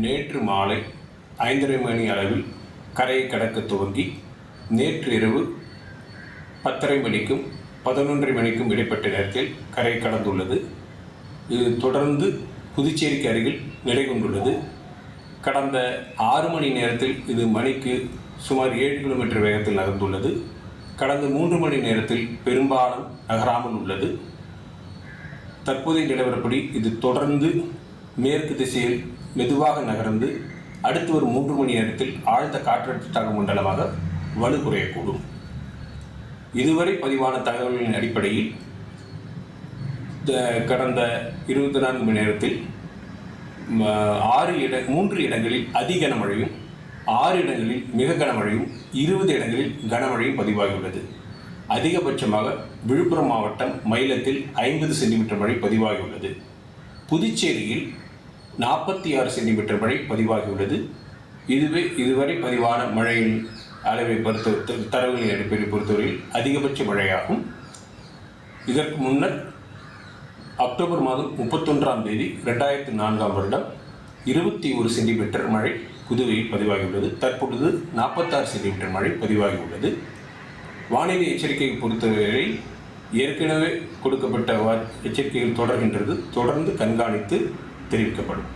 நேற்று மாலை 5:30 மணி அளவில் கரையை கடக்க துவங்கி நேற்று இரவு 10:30 மணிக்கும் 11:30 மணிக்கும் இடைப்பட்ட நேரத்தில் கரையை கடந்துள்ளது. இது தொடர்ந்து புதுச்சேரிக்கு அருகில் நிலை கொண்டுள்ளது. கடந்த 6 மணி நேரத்தில் இது மணிக்கு சுமார் 7 கிலோமீட்டர் வேகத்தில் நகர்ந்துள்ளது. கடந்த 3 மணி நேரத்தில் பெரும்பாலும் நகராமல் உள்ளது. தற்போதைய நிலவரப்படி இது தொடர்ந்து மேற்கு திசையில் மெதுவாக நகர்ந்து அடுத்து ஒரு 3 மணி நேரத்தில் ஆழ்ந்த காற்றழுத்த தாழ்வு மண்டலமாக வலுக்குறையக்கூடும். இதுவரை பதிவான தகவல்களின் அடிப்படையில் கடந்த 24 மணி நேரத்தில் 3 இடங்களில் அதி கனமழையும் 6 இடங்களில் மிக கனமழையும் 20 இடங்களில் கனமழையும் பதிவாகியுள்ளது. அதிகபட்சமாக விழுப்புரம் மாவட்டம் மயிலத்தில் 50 சென்டிமீட்டர் மழை பதிவாகியுள்ளது. புதுச்சேரியில் 46 சென்டிமீட்டர் மழை பதிவாகியுள்ளது. இதுவரை பதிவான மழையின் அளவை தரவுகளின் அடிப்படையை பொறுத்தவரையில் அதிகபட்ச மழையாகும். இதற்கு முன்னர் அக்டோபர் மாதம் 31ஆம் தேதி 2004ஆம் வருடம் 21 சென்டிமீட்டர் மழை புதுவையில் பதிவாகியுள்ளது. தற்பொழுது 46 சென்டிமீட்டர் மழை பதிவாகியுள்ளது. வானிலை எச்சரிக்கையை பொறுத்தவரை ஏற்கனவே கொடுக்கப்பட்ட எச்சரிக்கைகள் தொடர்கின்றது. தொடர்ந்து கண்காணித்து தெரிவிக்கப்படும்.